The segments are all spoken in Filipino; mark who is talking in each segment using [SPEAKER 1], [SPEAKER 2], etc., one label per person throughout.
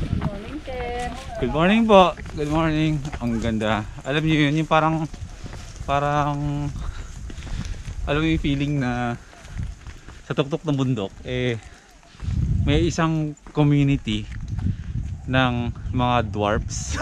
[SPEAKER 1] Morning, Ken.
[SPEAKER 2] Good morning po. Good morning. Ang ganda. Alam niyo yun, yung parang alam mo yung feeling na sa tuktok ng bundok may isang community ng mga dwarfs.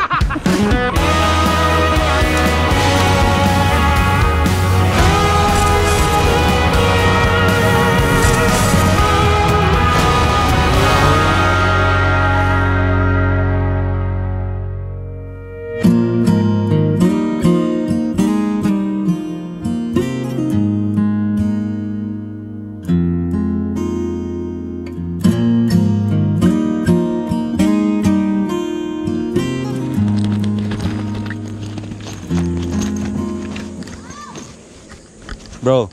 [SPEAKER 2] Bro.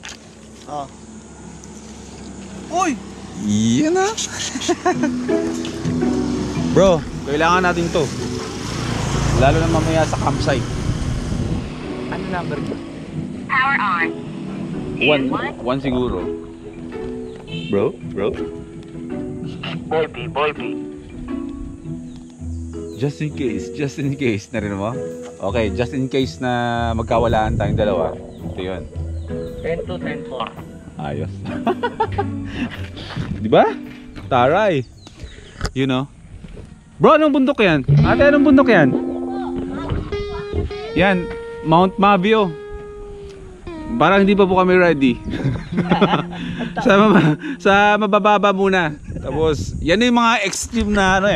[SPEAKER 3] Oh. Uy!
[SPEAKER 2] Yan na. Bro, kailangan natin to. Lalo na mamaya sa campsite.
[SPEAKER 3] Ano number ko?
[SPEAKER 4] Power on.
[SPEAKER 2] One siguro. Bro?
[SPEAKER 3] Boy B.
[SPEAKER 2] Just in case. Narinig mo? Okay, just in case na magkawalaan tayong dalawa. Ito yun.
[SPEAKER 3] 10-2, 10-4.
[SPEAKER 2] Ayos. Diba? Taray. You know? Bro, anong bundok yan? Ate, anong bundok yan? Yan, Mount Mabio. Parang hindi pa po kami ready. sa mabababa muna. Tapos, yan yung mga extreme na ano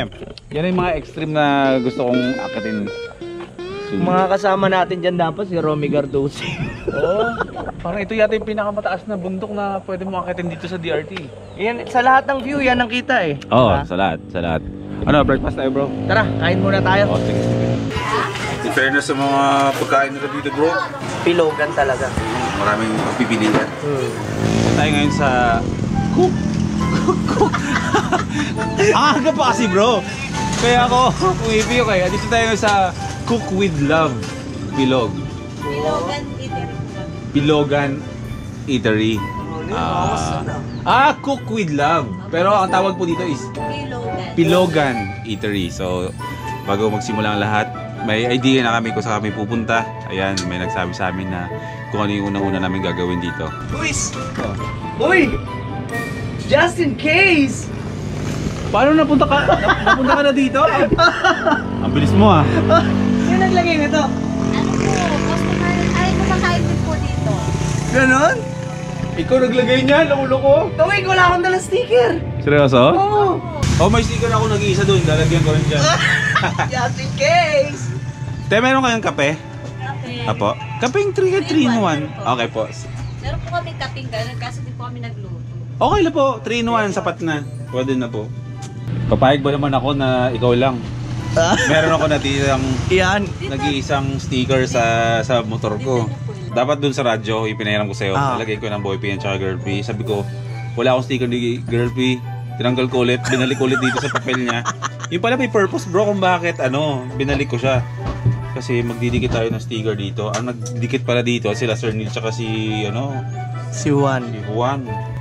[SPEAKER 2] yan yung mga extreme na gusto kong akitin.
[SPEAKER 3] Mga kasama natin dyan dapat si Romy Gardosi.
[SPEAKER 2] Oh, parang ito yata yung pinakamataas na bundok na pwede mo akitin dito sa DRT.
[SPEAKER 3] Yan, sa lahat ng view, yan ang kita eh.
[SPEAKER 2] Oo,
[SPEAKER 3] Diba?
[SPEAKER 2] sa lahat. Ano, breakfast tayo bro?
[SPEAKER 3] Tara, kain muna tayo.
[SPEAKER 2] Oh, sige. In fairness sa mga pagkain nila dito bro,
[SPEAKER 3] Pilogan talaga.
[SPEAKER 2] maraming pagpipilian. Tayo ngayon sa Cook. Ang aga pa kasi bro. Kaya ako, umipig kayo. Dito tayo sa Cook with Love Bilog. Bilogan Eatery. Cook with Love. Pero ang tawag po dito is Bilogan Eatery. So, bago magsimula ang lahat, may idea na kami kung saan kami pupunta. Ayan, may nagsabi sa amin na kung ano yung unang-una namin gagawin dito.
[SPEAKER 3] Luis! Uy! Just in case!
[SPEAKER 2] Paano napunta ka na dito? Ang bilis mo ah.
[SPEAKER 3] Sino naglagay nito?
[SPEAKER 1] Ano po, customer, ay kumakain din po dito.
[SPEAKER 3] Ganon?
[SPEAKER 2] Ikaw naglagay niya, laulo ko.
[SPEAKER 3] Tawig, wala akong dalang sticker.
[SPEAKER 2] Seryoso?
[SPEAKER 3] Oo.
[SPEAKER 2] Oh, may sticker ako nag-iisa doon. Lalagyan ko rin dyan.
[SPEAKER 3] Just in case!
[SPEAKER 2] Te, meron kayong kape?
[SPEAKER 1] Kape.
[SPEAKER 2] Apo? Kapeng 3 in 1. Okay po.
[SPEAKER 1] Meron po kami kaping ganun kasi di po kami nagluto.
[SPEAKER 2] Okay na po. 3 in 1. Sapat na. Pwede na po. Papayag ba naman ako na ikaw lang? Meron ako natirang
[SPEAKER 3] Yan.
[SPEAKER 2] nag-iisang sticker sa motor ko. Dapat dun sa radyo, ipinahiram ko sa'yo. Nalagay ko ng Boy P at Girl P. Sabi ko, wala akong sticker ni Girl P. Tinanggal ko ulit, binalik ulit dito sa papel niya. Yung pala may purpose bro kung bakit binalik ko siya. Kasi magdidikit tayo ng sticker dito. Ang nagdikit pala dito, sila Sir Neil tsaka si
[SPEAKER 3] Si
[SPEAKER 2] Juan.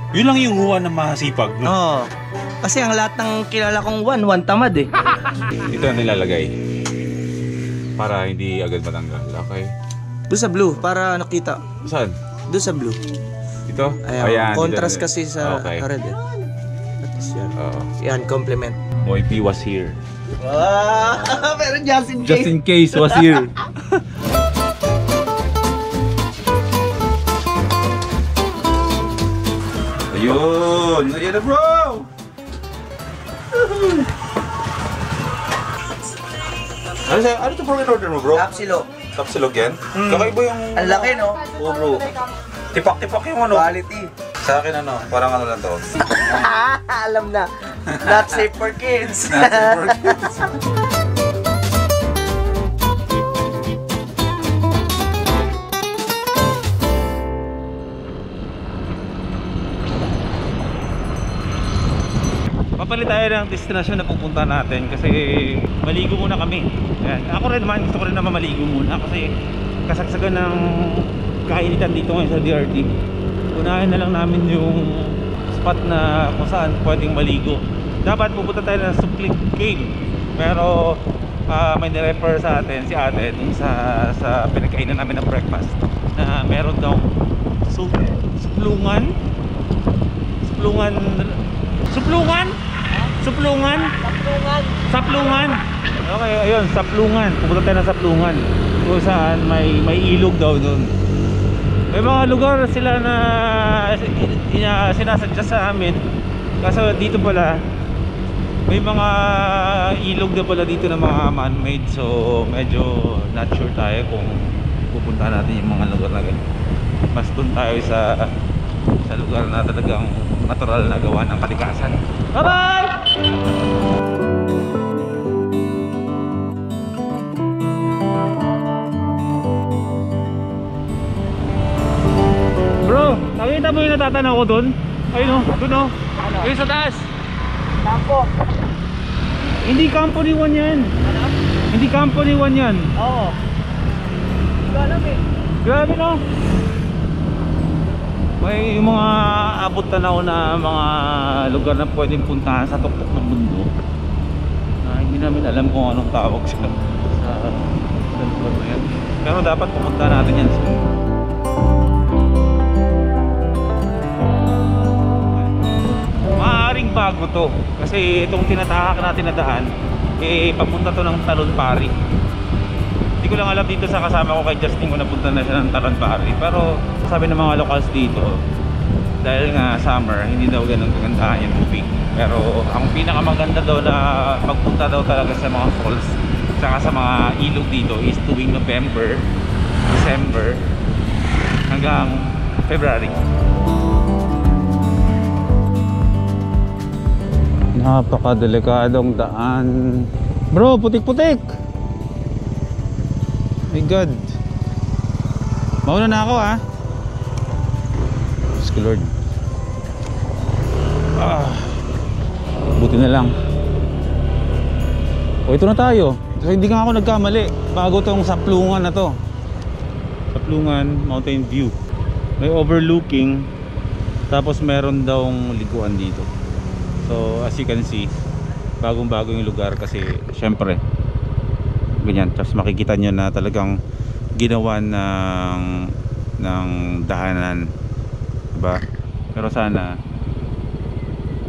[SPEAKER 2] Yun lang yung Juan na masipag. No?
[SPEAKER 3] Oo. Kasi ang lahat ng kilala kong one tamad eh.
[SPEAKER 2] Ito ang nilalagay. Para hindi agad matanggal. Okay.
[SPEAKER 3] Doon sa blue, para nakita.
[SPEAKER 2] Saan?
[SPEAKER 3] Doon sa blue.
[SPEAKER 2] Ito?
[SPEAKER 3] Ayan, contrast
[SPEAKER 2] dito.
[SPEAKER 3] kasi sa red eh. Yan.
[SPEAKER 2] Oo.
[SPEAKER 3] Yan, compliment.
[SPEAKER 2] Boy P was here.
[SPEAKER 3] Pero just in
[SPEAKER 2] Just in case was here. Ayun! Ayan na bro! Ano ito bro in-order mo bro?
[SPEAKER 3] Capsilo.
[SPEAKER 2] Tapsilog yan? Kakaiba yung...
[SPEAKER 3] Ang laki no?
[SPEAKER 2] Oo bro. Tipak-tipak yung
[SPEAKER 3] Quality.
[SPEAKER 2] Sa akin parang lang to.
[SPEAKER 3] Alam na. Not safe for kids.
[SPEAKER 2] Not safe for kids. Papalit tayo ng destinasyon na pupunta natin kasi maligo muna kami. Ayan. Ako rin naman, gusto ko rin naman maligo muna kasi kasagsagan ng kainitan dito ngayon sa DRT. Unahin na lang namin yung spot na kung saan pwedeng maligo. Dapat pupunta tayo ng Suplik Cave. Pero may nirefer sa atin si ate dun sa pinagkainan namin ng breakfast na meron daw suplungan. Okay, ayun, saplungan. Pupunta tayo ng saplungan kung saan may ilog daw dun. May mga lugar sila na sinasadya sa amin. Kaso dito pala may mga ilog na pala dito na mga man-made. So medyo not sure tayo kung pupunta natin yung mga lugar na ganyan. Mas dun tayo sa lugar na talagang natural na gawa ng kalikasan. Bye bye! Bro, nakita mo yung natatanaw ko dun? Ayun o, dun o. Ayun sa taas.
[SPEAKER 3] Tampo.
[SPEAKER 2] Hindi company 1 yan.
[SPEAKER 3] Ano?
[SPEAKER 2] Hindi company 1 yan.
[SPEAKER 3] Oo. Hindi ko alam eh.
[SPEAKER 2] Grabe no. May mga abot tanaw na mga lugar na pwedeng puntahan sa tuktok ng mundo. Hindi namin alam kung anong tawag siya sa lugar na yan. Pero dapat pumunta natin yan soon. Maaaring bago to kasi itong tinatahak natin na daan papunta to ng Talon Pari. Hindi ko lang alam dito sa kasama ko kay Justin kung napunta na siya ng Talon Pari, pero sabi ng mga locals dito dahil nga summer hindi daw ganun kagandahan yung tubig, pero ang pinakamaganda daw na magpunta daw talaga sa mga falls saka sa mga ilog dito is tuwing November, December hanggang February. Napakadelikadong daan. Bro, putik-putik. My God. Mauna na ako ha. Diyos ko Lord. Buti na lang. O ito na tayo. So, hindi nga ako nagkamali. Bago tong saplungan na to. Saplungan Mountain View. May overlooking. Tapos meron daw liguan dito. So as you can see, bagong-bago yung lugar kasi syempre ganyan. Tapos makikita nyo na talagang ginawa ng dahanan, diba? Pero sana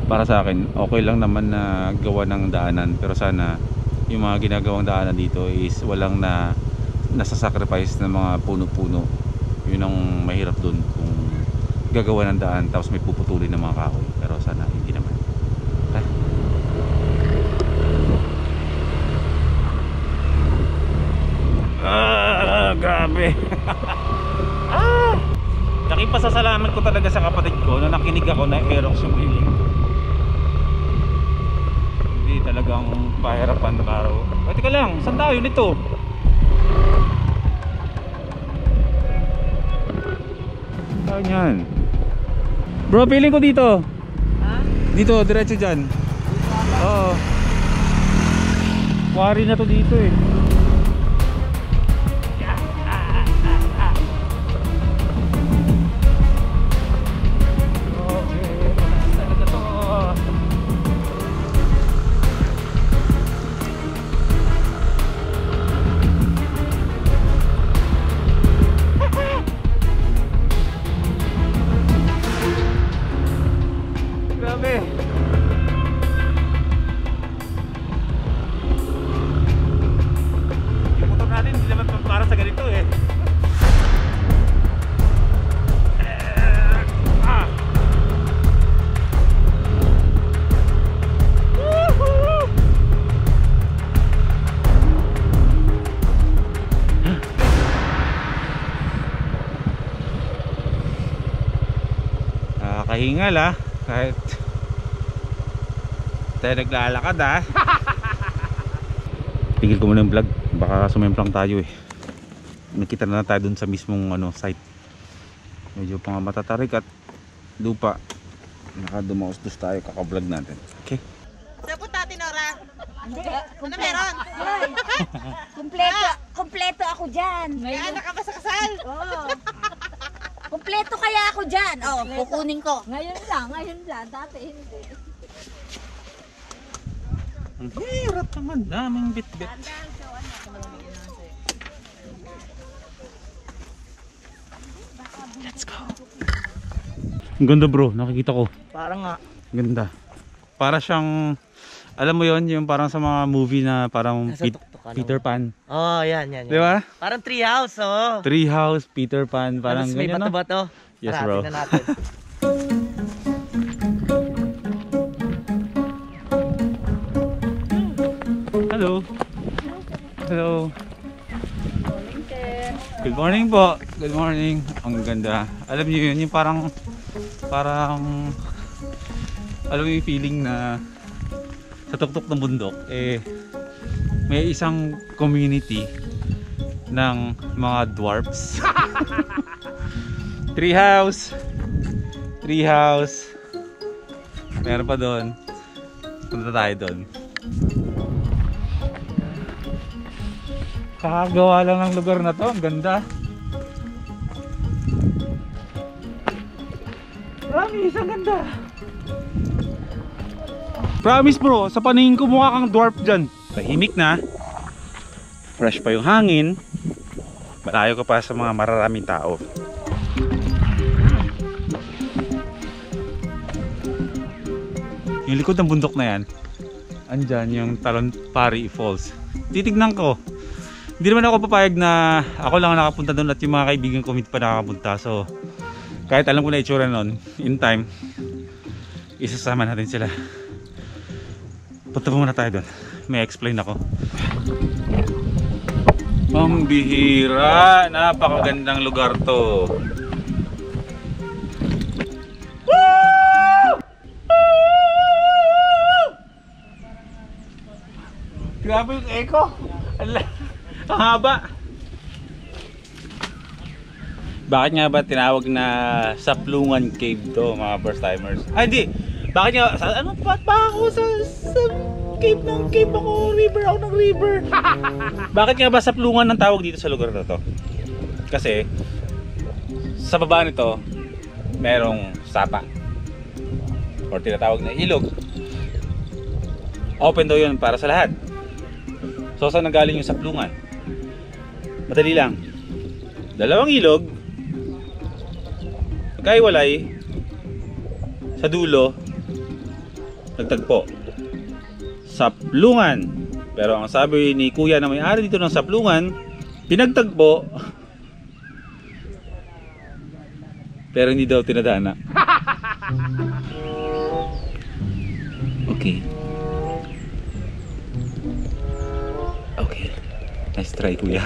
[SPEAKER 2] para sa akin okay lang naman na gawa ng daanan, pero sana yung mga ginagawang daanan dito is walang nasasacrifice ng mga puno-puno. Yun ang mahirap dun, kung gagawa ng daan tapos may puputulin ng mga kahoy. Pero sana hindi naman. Grabe. Nakipasasalamat ko talaga sa kapatid ko na nakinig ako na Aerox yung hiling. Hindi talagang pahirapan na araw. Teka lang, saan tayo nito? Saan yan? Bro, feeling ko dito. Ha? Dito, diretso dyan. Oo. Quarry na to dito eh. Kahingal ha, kahit tayo naglalakad ha. Tigil ko muna yung vlog, baka sumemplang tayo eh. Nakita na tayo dun sa mismong site. Medyo pang matatarik at lupa. Nakadumaustos tayo, kaka-vlog natin. Okay.
[SPEAKER 1] Sapo tati Nora.
[SPEAKER 4] Hindi,
[SPEAKER 1] Ano meron?
[SPEAKER 4] kompleto ako dyan.
[SPEAKER 1] Kaya anak ka ba sa kasal?
[SPEAKER 4] Oo. Kompleto kaya ako dyan. Oh, kukunin ko.
[SPEAKER 1] Ngayon lang, dati hindi.
[SPEAKER 2] Ang hirap naman, daming bit-bit. Let's go. Ang ganda bro, nakikita ko.
[SPEAKER 3] Parang nga.
[SPEAKER 2] Ganda. Para siyang, alam mo yon yung parang sa mga movie na parang
[SPEAKER 3] Nasa tuktukan
[SPEAKER 2] Peter Pan.
[SPEAKER 3] Oh, yan.
[SPEAKER 2] Di ba?
[SPEAKER 3] Parang treehouse, oh.
[SPEAKER 2] Treehouse, Peter Pan, parang
[SPEAKER 3] Tapos may
[SPEAKER 2] ganyan, no?
[SPEAKER 3] bato-bato.
[SPEAKER 2] Yes,
[SPEAKER 3] Tara,
[SPEAKER 2] bro.
[SPEAKER 3] tingnan natin.
[SPEAKER 2] Hello. Hello. Good morning po. Good morning. Ang ganda. Alam niyo yun, yung parang alam mo yung feeling na sa tuktok ng bundok may isang community ng mga dwarfs. Treehouse. Meron pa doon. Punta tayo doon. Kakagawa lang ng lugar na to. Ang ganda. Promise, ang ganda. Promise bro, sa paningin ko mukha kang dwarf dyan. Tahimik na. Fresh pa yung hangin. Malayo ka pa sa mga mararaming tao. Yung likod ng bundok na yan, andyan yung Talonpari Falls. Titignan ko. Hindi naman ako papayag na ako lang ang nakapunta doon at yung mga kaibigan ko hindi pa nakakapunta. So, kahit alam ko na itsura nun, in time, isasama natin sila. Punta muna tayo doon. May explain ako. Ang bihira! Napakagandang lugar to. Grabe yung echo. Ang haba. Bakit nga ba tinawag na Saplungan Cave to, mga first timers? Ah, hindi. Bakit nga, ano pa ako sa cave ng cave ako, river ako ng river. Bakit nga ba Saplungan ang tawag dito sa lugar na to? Kasi sa baba nito merong sapa or tinatawag na ilog. Open daw yun para sa lahat. So saan nanggaling yung Saplungan? Madali lang. Dalawang ilog nagkahiwalay, sa dulo nagtagpo. Saplungan. Pero ang sabi ni kuya na may-ari dito ng Saplungan, pinagtagpo pero hindi daw tinadana. Okay. Okay. Nice try, kuya.